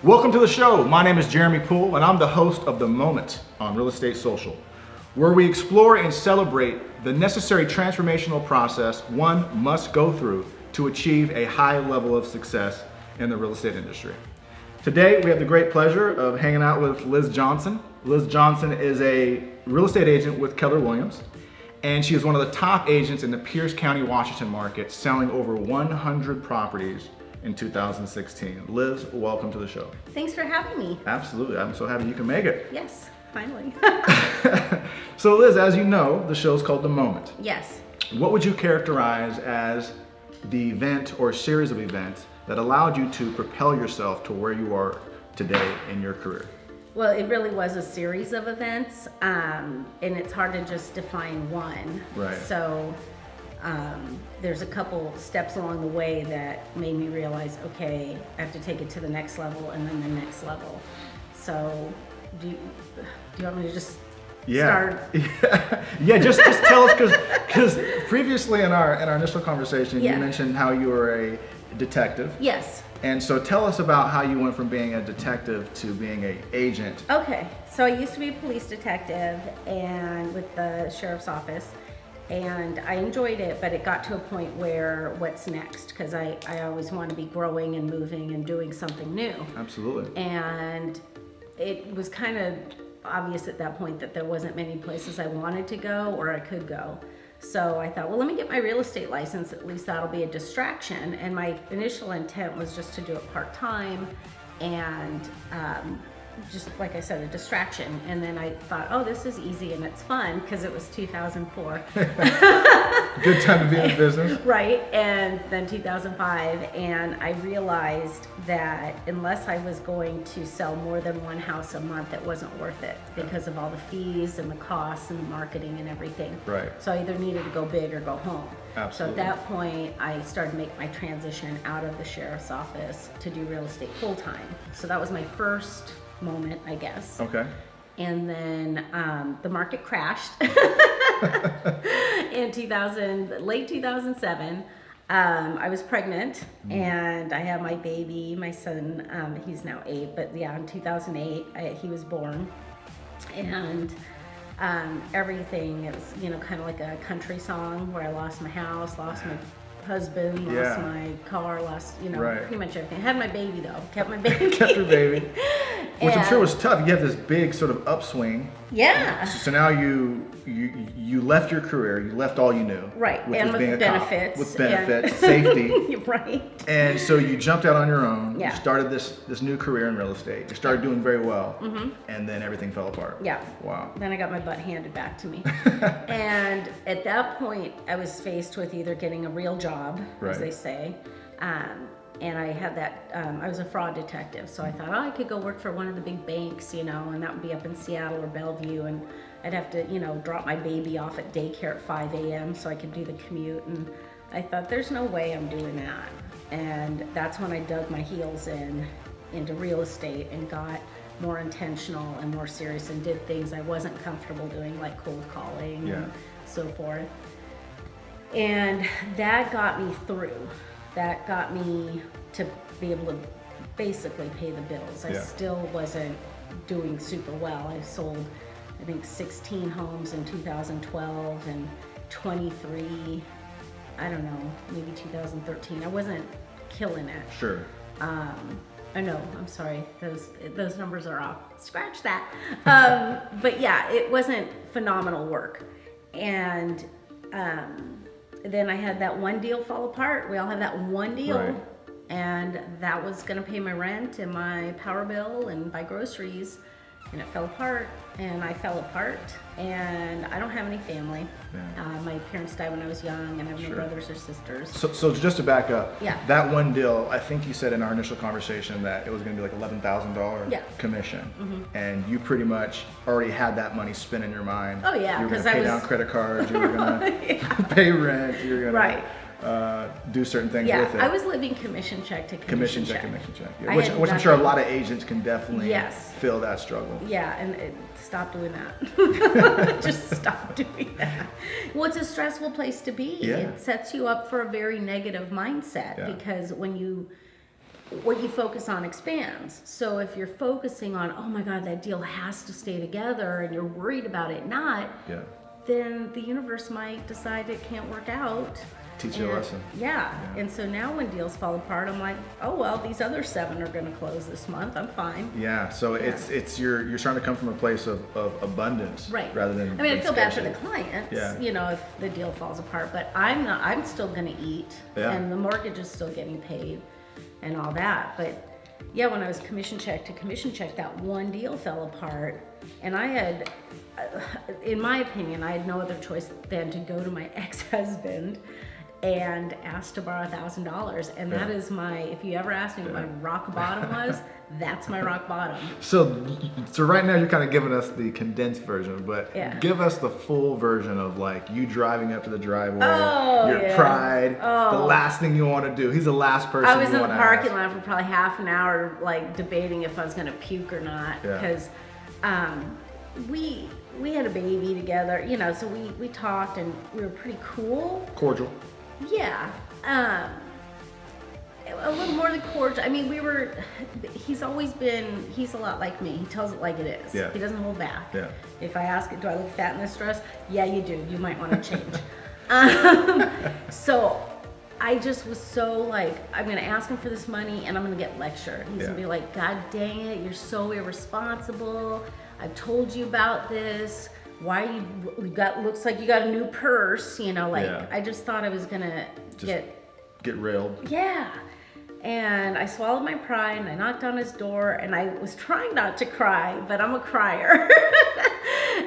Welcome to the show. My name is Jeremy Poole, and I'm the host of The Moment on Real Estate Social, where we explore and celebrate the necessary transformational process one must go through to achieve a high level of success in the real estate industry. Today, we have the great pleasure of hanging out with Liz Johnson. Liz Johnson is a real estate agent with Keller Williams, and she is one of the top agents in the Pierce County, Washington market, selling over 100 properties in 2016. Liz, welcome to the show. Thanks for having me. Absolutely. I'm so happy you can make it. Yes, finally. So Liz, as you know, the show's called The Moment. Yes. What would you characterize as the event or series of events that allowed you to propel yourself to where you are today in your career? Well, it really was a series of events, and it's hard to just define one. Right. So there's a couple steps along the way that made me realize, okay, I have to take it to the next level and then the next level. So do you want me to just start? Yeah, just tell us, because previously in our initial conversation, you mentioned how you were a detective. Yes. And so tell us about how you went from being a detective to being an agent. Okay, so I used to be a police detective and with the sheriff's office, and I enjoyed it, but it got to a point where what's next? Because I always want to be growing and moving and doing something new. Absolutely. And it was kind of obvious at that point that there wasn't many places I wanted to go or I could go. So I thought, well, let me get my real estate license. At least that'll be a distraction. And my initial intent was just to do it part-time and just, like I said, a distraction. And then I thought, oh, this is easy and it's fun because it was 2004. Good time to be in business. Right. And then 2005. And I realized that unless I was going to sell more than one house a month, it wasn't worth it because of all the fees and the costs and the marketing and everything. Right. So I either needed to go big or go home. Absolutely. So at that point, I started to make my transition out of the sheriff's office to do real estate full time. So that was my first moment, I guess. Okay. And then the market crashed in late 2007. I was pregnant and I had my baby, my son, he's now 8, but yeah, in 2008, he was born. And everything, it was, kind of like a country song where I lost my house, lost my husband, lost my car, lost, pretty much everything. I had my baby though, kept my baby. Kept your baby. Which I'm sure was tough. You have this big sort of upswing. Yeah. So now you left your career, you left all you knew. Right, which and was being with a benefits. cop, with benefits, safety. Right. And so you jumped out on your own. Yeah. You started this new career in real estate. You started doing very well. Mm-hmm. And then everything fell apart. Yeah. Wow. Then I got my butt handed back to me. And at that point, I was faced with either getting a real job, as they say, and I had that, I was a fraud detective, so I thought, I could go work for one of the big banks, and that would be up in Seattle or Bellevue, and I'd have to, drop my baby off at daycare at 5 a.m. so I could do the commute, and I thought, there's no way I'm doing that. And that's when I dug my heels into real estate and got more intentional and more serious and did things I wasn't comfortable doing, like cold calling and so forth. And that got me through. That got me to be able to basically pay the bills. I still wasn't doing super well. I sold, I think, 16 homes in 2012 and 23, I don't know, maybe 2013. I wasn't killing it. Sure. I know, I'm sorry, those numbers are off. Scratch that. But yeah, it wasn't phenomenal work. And then I had that one deal fall apart. We all have that one deal. Right. And that was gonna pay my rent and my power bill and buy groceries. And it fell apart, and I fell apart, and I don't have any family. My parents died when I was young, and I have no brothers or sisters. So just to back up, that one deal, I think you said in our initial conversation that it was going to be like $11,000 commission, and you pretty much already had that money spent in your mind. Oh yeah, you were going to pay down credit cards, you were going to pay rent, you were going to do certain things with it. I was living commission check to commission check. Yeah. Which I'm sure a lot of agents can definitely feel that struggle. Yeah, and stop doing that. Just stop doing that. Well, it's a stressful place to be. Yeah. It sets you up for a very negative mindset because when you what you focus on expands. So if you're focusing on, oh my God, that deal has to stay together, and you're worried about it not, then the universe might decide it can't work out. Teach you a lesson. Yeah. And so now when deals fall apart, I'm like, oh well, these other 7 are going to close this month. I'm fine. Yeah. So it's you're starting to come from a place of abundance, right? Rather than. I mean, I feel bad for scarcity. the clients, Yeah. you know, if the deal falls apart, but I'm not. I'm still going to eat, and the mortgage is still getting paid, and all that. But yeah, when I was commission check to commission check, that one deal fell apart, and I had, in my opinion, I had no other choice than to go to my ex-husband and asked to borrow $1,000, and that is my, if you ever asked me what my rock bottom was, that's my rock bottom. So right now you're kind of giving us the condensed version, but give us the full version of like you driving up to the driveway, your pride, the last thing you want to do. He's the last person. I was in the parking lot for probably half an hour, like debating if I was going to puke or not, because we had a baby together, you know, so we talked and we were pretty cool. Cordial. Yeah. A little more than cordial. I mean, he's always been, he's a lot like me. He tells it like it is. Yeah. He doesn't hold back. Yeah. If I ask it, do I look fat in this dress? Yeah, you do. You might want to change. So I just was so like, I'm going to ask him for this money and I'm going to get lectured. He's going to be like, God dang it, you're so irresponsible. I've told you about this. Why looks like you got a new purse, you know, like I just thought I was gonna get railed. Yeah. And I swallowed my pride and I knocked on his door and I was trying not to cry, but I'm a crier.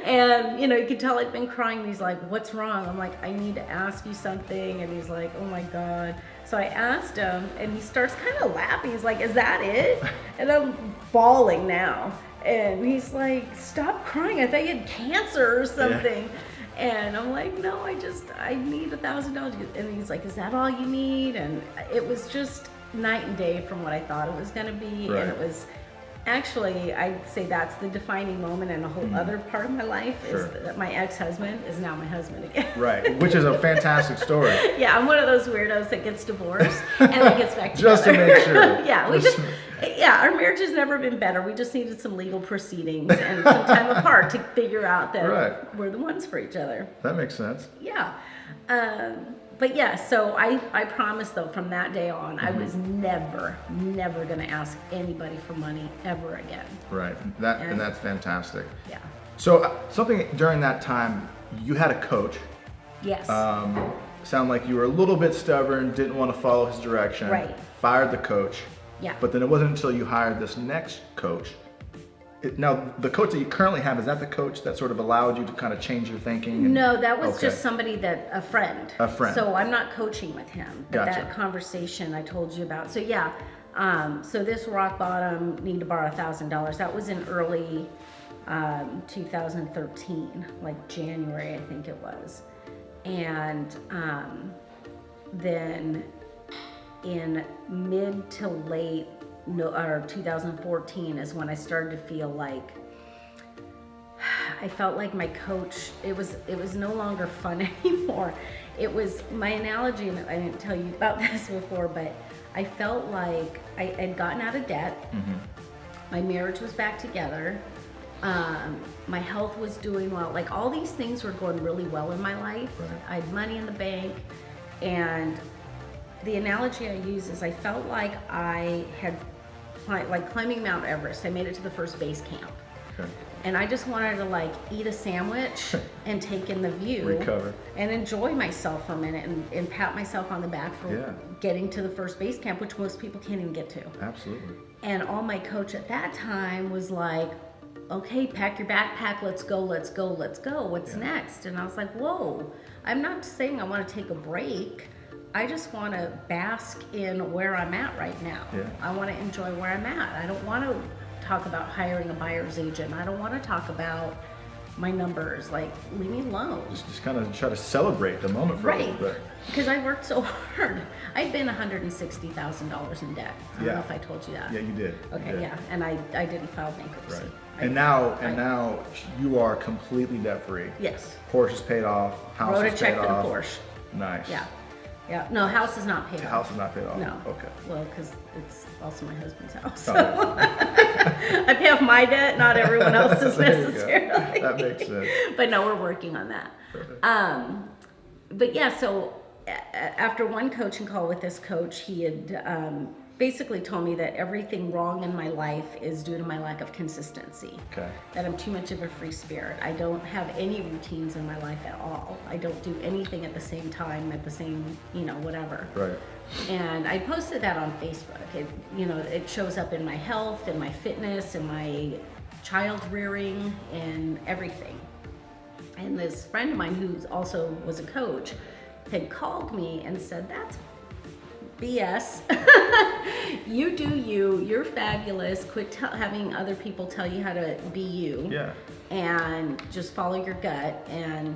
And you know, you could tell I'd been crying, and he's like, what's wrong? I'm like, I need to ask you something. And he's like, oh my God. So I asked him and he starts kind of laughing. He's like, is that it? And I'm bawling now. And he's like, stop crying. I thought you had cancer or something. And I'm like, no, I need $1,000. And he's like, is that all you need? And it was just night and day from what I thought it was going to be. Right. And it was actually, I'd say that's the defining moment in a whole other part of my life is that my ex-husband is now my husband again. Right, which is a fantastic story. Yeah, I'm one of those weirdos that gets divorced and then gets back together. Just to make sure. Yeah, our marriage has never been better. We just needed some legal proceedings and some time apart to figure out that we're the ones for each other. That makes sense. Yeah. But yeah, so I promised though from that day on, I was never going to ask anybody for money ever again. Right. And that's fantastic. Yeah. So something during that time, you had a coach. Yes. Sound like you were a little bit stubborn, didn't want to follow his direction. Right. Fired the coach. Yeah. But then it wasn't until you hired this next coach. Now, the coach that you currently have, is that the coach that sort of allowed you to kind of change your thinking? No, that was just somebody a friend. A friend. So I'm not coaching with him. But Gotcha. that conversation I told you about. So yeah, so this rock bottom, need to borrow $1,000. That was in early 2013, like January, I think it was. And then in mid to late 2014 is when I started to feel like I felt like my coach, it was no longer fun anymore. It was my analogy, and I didn't tell you about this before, but I felt like I had gotten out of debt. My marriage was back together. My health was doing well. Like all these things were going really well in my life. I had money in the bank, and the analogy I use is I felt like I had climbing Mount Everest. I made it to the first base camp. Okay. And I just wanted to like eat a sandwich and take in the view. Recover. And enjoy myself for a minute and pat myself on the back for getting to the first base camp, which most people can't even get to. Absolutely. And all my coach at that time was like, okay, pack your backpack, let's go, let's go, let's go. What's next? And I was like, whoa, I'm not saying I want to take a break. I just want to bask in where I'm at right now. I want to enjoy where I'm at. I don't want to talk about hiring a buyer's agent. I don't want to talk about my numbers. Like, leave me alone. Just kind of try to celebrate the moment for a little bit. Because I worked so hard. I'd been $160,000 in debt. I don't know if I told you that. Yeah, you did. Okay, and I didn't file bankruptcy. Right. And now you are completely debt free. Yes. Porsche is paid off. House Wrote is a check paid for off. the Porsche. Nice. Yeah. Yeah. No, house is not paid The off. house is not paid off? No. Okay. Well, because it's also my husband's house. Oh, So I pay off my debt, not everyone else's There you go. necessarily. That makes sense. But no, we're working on that. But yeah, so after one coaching call with this coach, he had basically told me that everything wrong in my life is due to my lack of consistency. Okay. That I'm too much of a free spirit. I don't have any routines in my life at all. I don't do anything at the same time, at the same, whatever. Right. And I posted that on Facebook. It shows up in my health, in my fitness, in my child rearing, and everything. And this friend of mine who also was a coach had called me and said, that's BS. You do you. You're fabulous. Quit having other people tell you how to be you. Yeah. And just follow your gut. And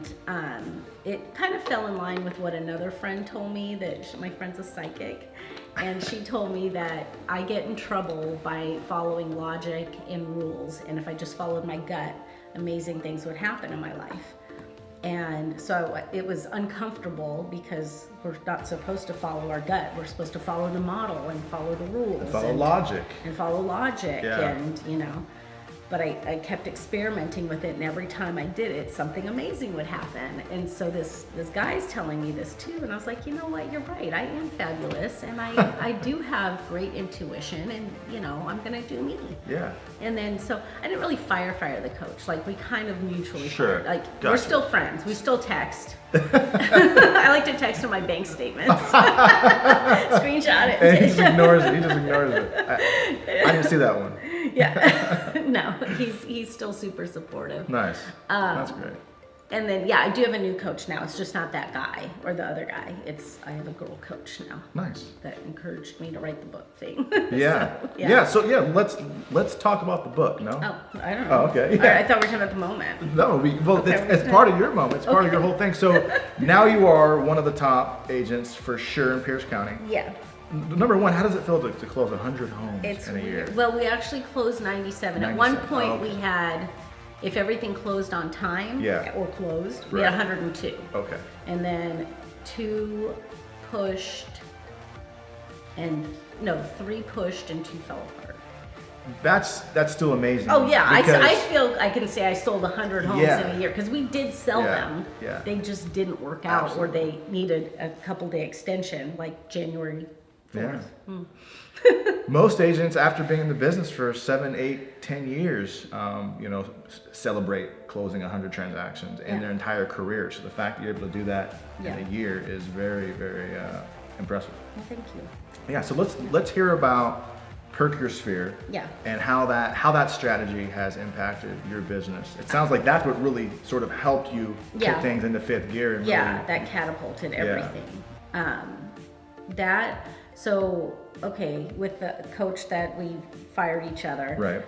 it kind of fell in line with what another friend told me, that my friend's a psychic. And she told me that I get in trouble by following logic and rules. And if I just followed my gut, amazing things would happen in my life. And so it was uncomfortable because we're not supposed to follow our gut. We're supposed to follow the model and follow the rules. And follow logic. And follow logic. Yeah. And, but I kept experimenting with it, and every time I did it, something amazing would happen. And so this guy's telling me this too, and I was like, you know what, you're right. I am fabulous, and I do have great intuition, and I'm gonna do me. Yeah. And then so I didn't really fire the coach. Like, we kind of mutually Sure. fired. Like, Gotcha. we're still friends. We still text. I like to text him my bank statements. Screenshot it. And he just ignores it. I didn't see that one. Yeah. No, he's still super supportive. Nice. That's great. And then, yeah, I do have a new coach now. It's just not that guy or the other guy. I have a girl coach now. Nice. That encouraged me to write the book thing. Yeah. So, Let's talk about the book. No. Oh, I don't know. Oh, okay. I thought we were talking about the moment. No. It's part of your moment. It's part of your whole thing. So now you are one of the top agents for sure in Pierce County. Yeah. Number one, how does it feel to close 100 homes It's in a year? weird. Well, we actually closed 97. At one 97. point, Oh, okay. we had, if everything closed on time or closed, we had 102. Okay. And then 2 pushed, and 3 pushed and 2 fell apart. That's still amazing. Oh yeah, I because- feel I can say I sold 100 homes in a year, because we did sell them. Yeah. They just didn't work out, Absolutely. or they needed a couple day extension, like January 4th. Yeah. Most agents, after being in the business for 7, 8, 10 years, celebrate closing 100 transactions in their entire career. So the fact that you're able to do that in a year is very, very impressive. Well, thank you. Yeah. So let's hear about Perk-Your-Sphere. Yeah. And how that strategy has impacted your business. It sounds like that's what really sort of helped you kick things into 5th gear. And Yeah, really, that catapulted everything. With the coach that we fired each other, right.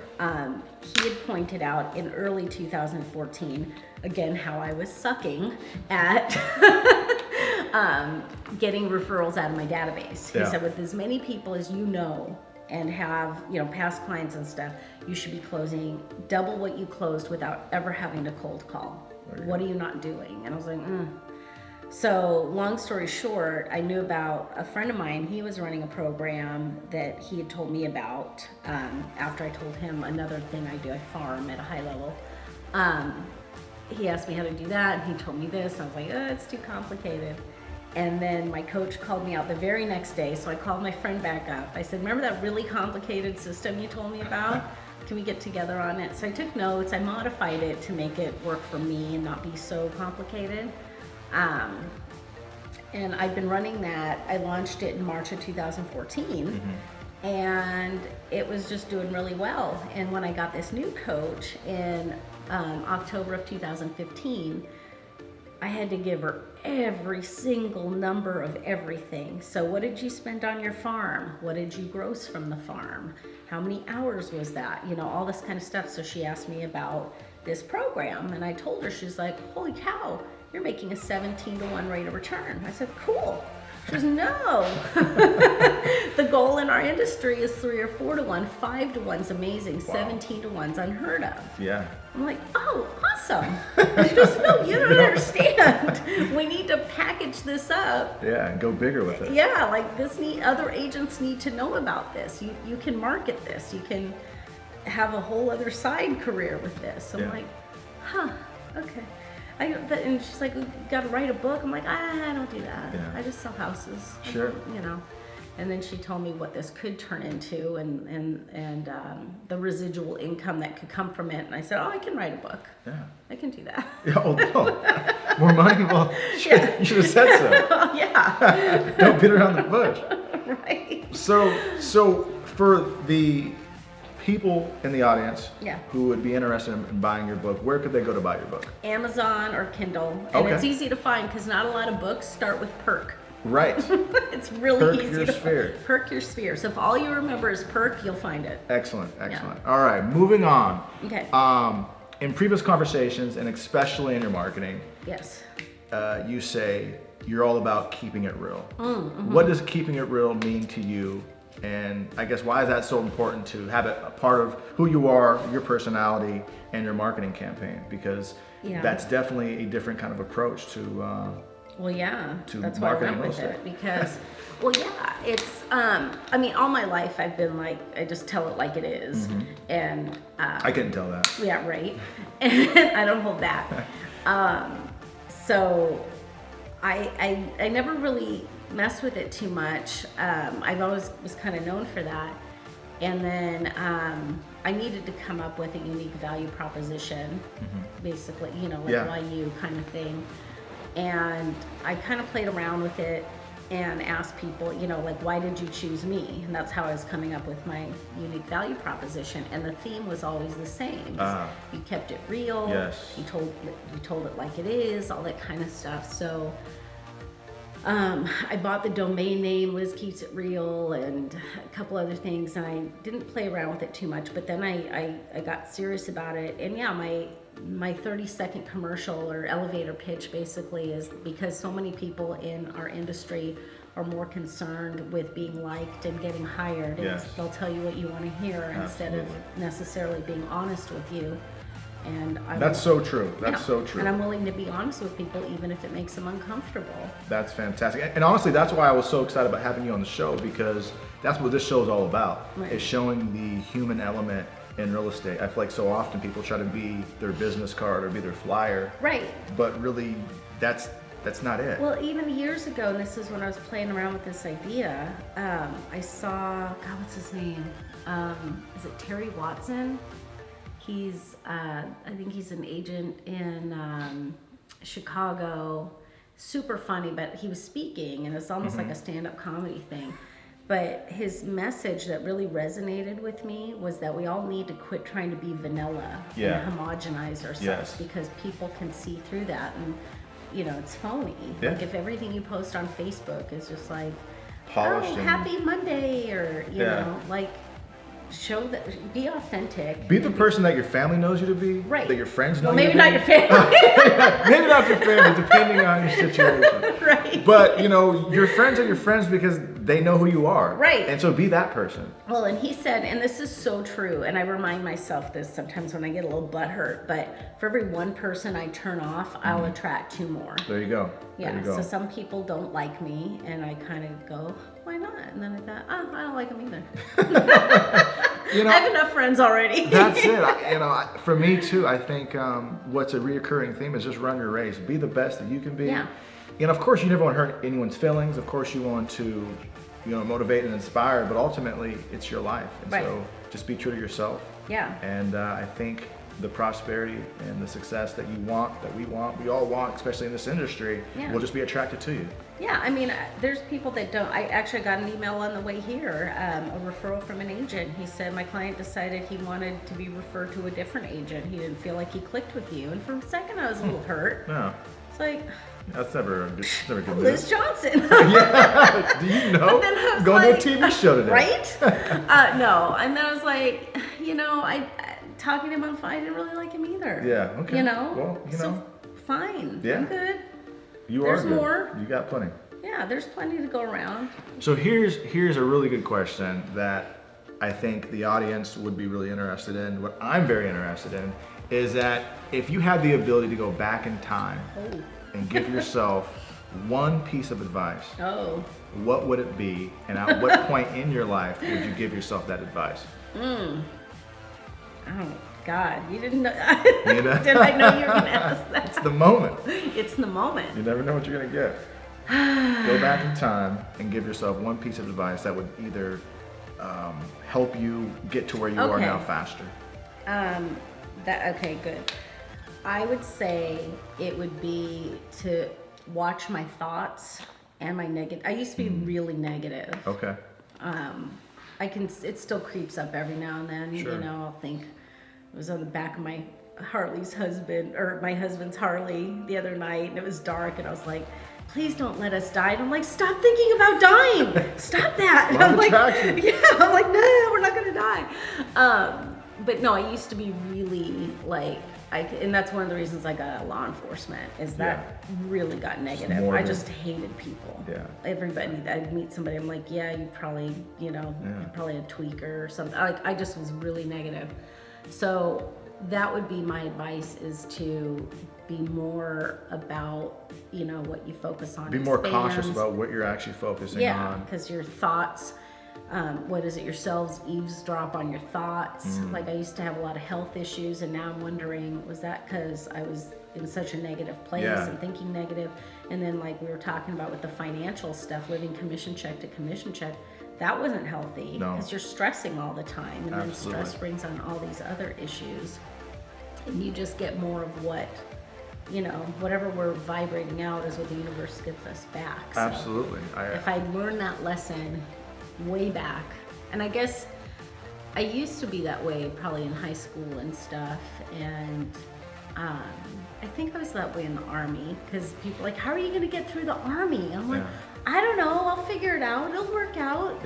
he had pointed out in early 2014, again, how I was sucking at getting referrals out of my database. He said, with as many people as you know and have, past clients and stuff, you should be closing double what you closed without ever having to cold call. What are you not doing? And I was like, So long story short, I knew about a friend of mine. He was running a program that he had told me about after I told him another thing I do. I farm at a high level. He asked me how to do that, and he told me this, and I was like, it's too complicated. And then my coach called me out the very next day, so I called my friend back up. I said, remember that really complicated system you told me about? Can we get together on it? So I took notes, I modified it to make it work for me and not be so complicated. And I've been running that. I launched it in March of 2014, and it was just doing really well. And when I got this new coach in October of 2015, I had to give her every single number of everything. So what did you spend on your farm? What did you gross from the farm? How many hours was that? All this kind of stuff. So she asked me about this program, and I told her, she's like, holy cow, you're making a 17-to-1 rate of return. I said, cool. She goes, no. The goal in our industry is 3 or 4 to 1, 5 to 1's amazing, 17 to 1's unheard of. Yeah. I'm like, oh, awesome. She goes, no, you don't understand. We need to package this up. Yeah, and go bigger with it. Yeah, like other agents need to know about this. You can market this. You can have a whole other side career with this. I'm like, huh, okay. And she's like, you got to write a book. I'm like, I don't do that. Yeah. I just sell houses. Sure. You know. And then she told me what this could turn into and the residual income that could come from it. And I said, oh, I can write a book. Yeah. I can do that. Yeah, oh, more money? Well, you should have said so. Yeah. Don't beat around the bush. Right. So for the people in the audience who would be interested in buying your book, where could they go to buy your book? Amazon or Kindle. And it's easy to find because not a lot of books start with perk. Right. It's really easy to sphere. Perk your sphere. So if all you remember is perk, you'll find it. Excellent. All right, moving on. Okay. In previous conversations, and especially in your marketing, yes, you say you're all about keeping it real. What does keeping it real mean to you? And I guess why is that so important to have it a part of who you are, your personality, and your marketing campaign? Because that's definitely a different kind of approach to that's why I went with it. Because, it's, I mean, all my life I've been like, I just tell it like it is. And I couldn't tell that. Yeah, right. And I don't hold back. So I never really messed with it too much. I've always was kind of known for that. And then I needed to come up with a unique value proposition, basically, why you kind of thing. And I kind of played around with it and asked people, why did you choose me? And that's how I was coming up with my unique value proposition. And the theme was always the same. You kept it real. Yes. You told it like it is, all that kind of stuff. So I bought the domain name Liz Keeps It Real and a couple other things, and I didn't play around with it too much, but then I got serious about it. And my 30-second commercial or elevator pitch basically is because so many people in our industry are more concerned with being liked and getting hired. Yes. And they'll tell you what you want to hear instead of necessarily being honest with you. And that's so true. That's so true. And I'm willing to be honest with people even if it makes them uncomfortable. That's fantastic. And honestly, that's why I was so excited about having you on the show, because that's what this show is all about. Right. Is showing the human element in real estate. I feel like so often people try to be their business card or be their flyer. Right. But really, that's not it. Well, even years ago, and this is when I was playing around with this idea, I saw, God, what's his name? Is it Terry Watson? He's, I think he's an agent in Chicago. Super funny, but he was speaking, and it's almost like a stand-up comedy thing. But his message that really resonated with me was that we all need to quit trying to be vanilla and homogenize ourselves because people can see through that, and it's phony. Yeah. Like if everything you post on Facebook is just like, polished, happy Monday, or you know, like show that, be authentic. Be the person that your family knows you to be. Right. That your friends know well, you maybe to be. not your family. Maybe not your family, depending on your situation. Right. But your friends are your friends because they know who you are. Right. And so be that person. Well, and he said, and this is so true, and I remind myself this sometimes when I get a little butthurt, but for every one person I turn off, I'll attract 2 more. There you go. Yeah, there you go. So some people don't like me, and I kind of go, why not? And then I thought, I don't like them either. I have enough friends already. That's it. For me too, I think what's a reoccurring theme is just run your race. Be the best that you can be. Yeah. And of course, you never want to hurt anyone's feelings. Of course, you want to, motivate and inspire. But ultimately, it's your life, and so just be true to yourself. Yeah. And I think the prosperity and the success that you want, that we all want, especially in this industry, will just be attracted to you. Yeah, I mean, there's people that don't. I actually got an email on the way here, a referral from an agent. He said my client decided he wanted to be referred to a different agent. He didn't feel like he clicked with you. And for a second, I was a little hurt. No. It's like, that's never a good news. Liz Johnson. Yeah. Do you know? But then I was Going like, to a TV show today. Right? No. And then I was like, I talking to him on the phone, I didn't really like him either. Yeah. Okay. Well, so fine. Yeah. I'm good. You There's are good. more. You got plenty. Yeah, there's plenty to go around. So here's a really good question that I think the audience would be really interested in. What I'm very interested in is that if you had the ability to go back in time and give yourself one piece of advice, what would it be, and at what point in your life would you give yourself that advice? Oh God, you didn't know. Did I know you were gonna ask that? It's the moment. It's the moment. You never know what you're gonna get. Go back in time and give yourself one piece of advice that would either help you get to where you are now faster. Okay, good. I would say it would be to watch my thoughts and my negative. I used to be really negative. Okay. It still creeps up every now and then. Sure. You know, I'll think it was on the back of my husband's Harley the other night, and it was dark, and I was like, please don't let us die. And I'm like, stop thinking about dying. Stop that. And I'm like, I'm like, no, we're not gonna die. But no, I used to be really like, and that's one of the reasons I got out of law enforcement, is that really got negative. I just hated people. Yeah. Everybody that I'd meet somebody, I'm like, yeah, you probably, you're probably a tweaker or something. I just was really negative. So that would be my advice, is to be more about, what you focus on. Be more cautious about what you're actually focusing on. Yeah, because your thoughts, your cells eavesdrop on your thoughts. Like I used to have a lot of health issues, and now I'm wondering, was that because I was in such a negative place and thinking negative? And then like we were talking about with the financial stuff, living commission check to commission check, that wasn't healthy because you're stressing all the time, and then stress brings on all these other issues, and you just get more of what, whatever we're vibrating out is what the universe gives us back. So Absolutely. if I learned that lesson way back, and I guess I used to be that way probably in high school and stuff, and I think I was that way in the Army, because people are like, how are you going to get through the Army? I'm like, I don't know, I'll figure it out, it'll work out.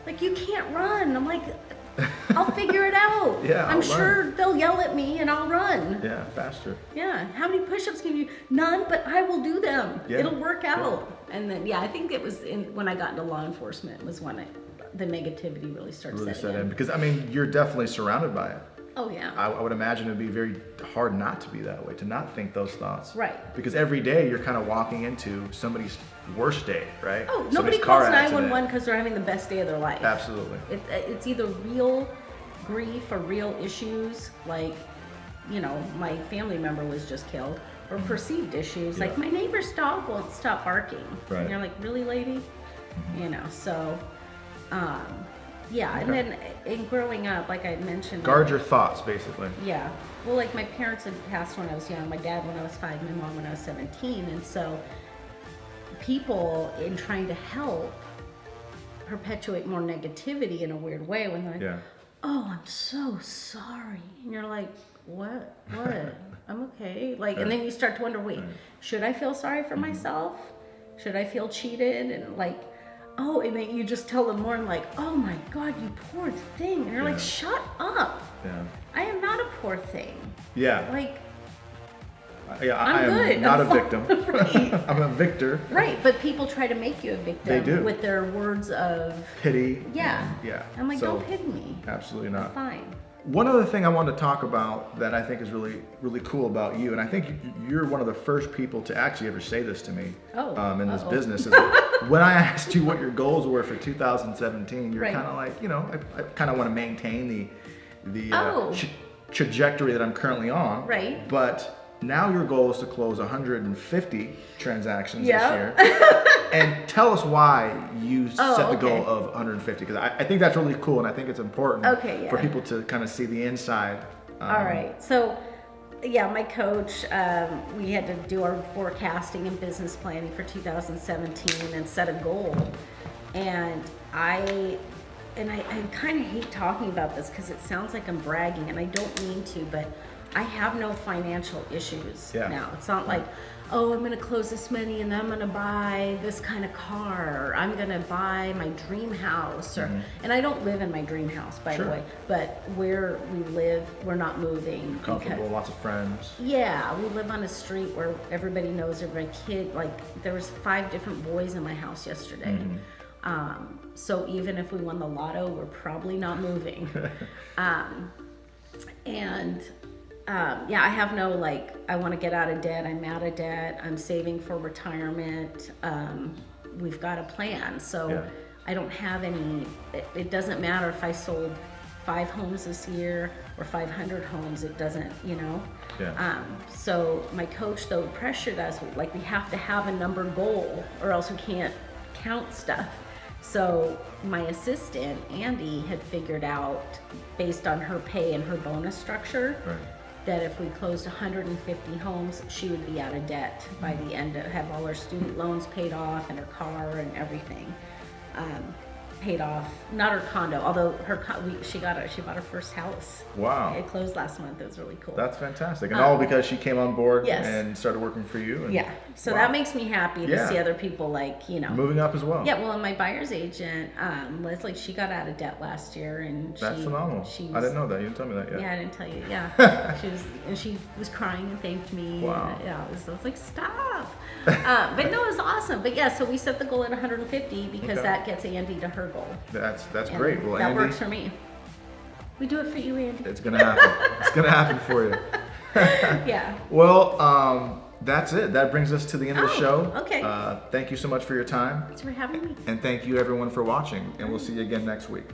Like, you can't run. I'm like, I'll figure it out. I'm sure they'll yell at me and I'll run. Faster. How many push-ups can you do? None, but I will do them. It'll work out. And then I think it was when I got into law enforcement was when the negativity really started setting in. Because I mean, you're definitely surrounded by it. Oh yeah. I would imagine it'd be very hard not to be that way, to not think those thoughts. Right. Because every day you're kind of walking into somebody's worst day, right? Oh, nobody calls 911 because they're having the best day of their life. Absolutely. It's either real grief or real issues, like, my family member was just killed, or perceived issues, like my neighbor's dog won't stop barking. And you're like, really, lady? So, and then in growing up, like I mentioned, guard your thoughts, basically. Well, like my parents had passed when I was young, my dad when I was 5, my mom when I was 17, and so people, in trying to help, perpetuate more negativity in a weird way when they're like, oh, I'm so sorry, and you're like, what I'm okay, like, and then you start to wonder, wait, should I feel sorry for myself? Should I feel cheated? And like, oh, and then you just tell them more, and like, oh my God, you poor thing, and you're like, shut up. I am not a poor thing. Like, I am good. not a victim. I'm a victor. Right, but people try to make you a victim. They do. With their words of pity. I'm like, don't pity me. Absolutely not. I'm fine. One other thing I wanted to talk about that I think is really, really cool about you, and I think you're one of the first people to actually ever say this to me in this business, is when I asked you what your goals were for 2017, you're kind of like, I kind of want to maintain the trajectory that I'm currently on. Right. But now your goal is to close 150 transactions this year. And tell us why you set the goal of 150, because I think that's really cool, and I think it's important for people to kind of see the inside. All right. So, my coach, we had to do our forecasting and business planning for 2017 and set a goal. And I kind of hate talking about this because it sounds like I'm bragging, and I don't mean to, but I have no financial issues now. It's not like, oh, I'm going to close this many and I'm going to buy this kind of car, or I'm going to buy my dream house, or and I don't live in my dream house, by the way, but where we live, we're not moving. Comfortable, lots of friends. Yeah, we live on a street where everybody knows every kid. Like, there was 5 different boys in my house yesterday. So even if we won the lotto, we're probably not moving. Yeah, I have no, like, I want to get out of debt. I'm out of debt. I'm saving for retirement. We've got a plan. So I don't have any, it doesn't matter if I sold 5 homes this year or 500 homes. It doesn't, you know. So my coach, though, pressured us, like, we have to have a number goal or else we can't count stuff. So my assistant, Andy, had figured out, based on her pay and her bonus structure, that if we closed 150 homes, she would be out of debt by the end of, have all her student loans paid off and her car and everything paid off. Not her condo, although she bought her first house. Wow. It closed last month. It was really cool. That's fantastic. And all because she came on board and started working for you. And, so that makes me happy to see other people, like, you know. Moving up as well. Yeah, well, and my buyer's agent, Leslie, she got out of debt last year, and that's phenomenal. I didn't know that. You didn't tell me that yet. Yeah, I didn't tell you. Yeah, she was crying and thanked me. Wow. And, I was like, stop. But no, it was awesome. But yeah, so we set the goal at 150 because that gets Andy to her goal. That's great. Well, that Andy, works for me. We do it for you, Andy. It's gonna happen. It's gonna happen for you. Yeah. Well, that's it. That brings us to the end of the show. Okay. Thank you so much for your time. Thanks for having me. And thank you everyone for watching. And we'll see you again next week.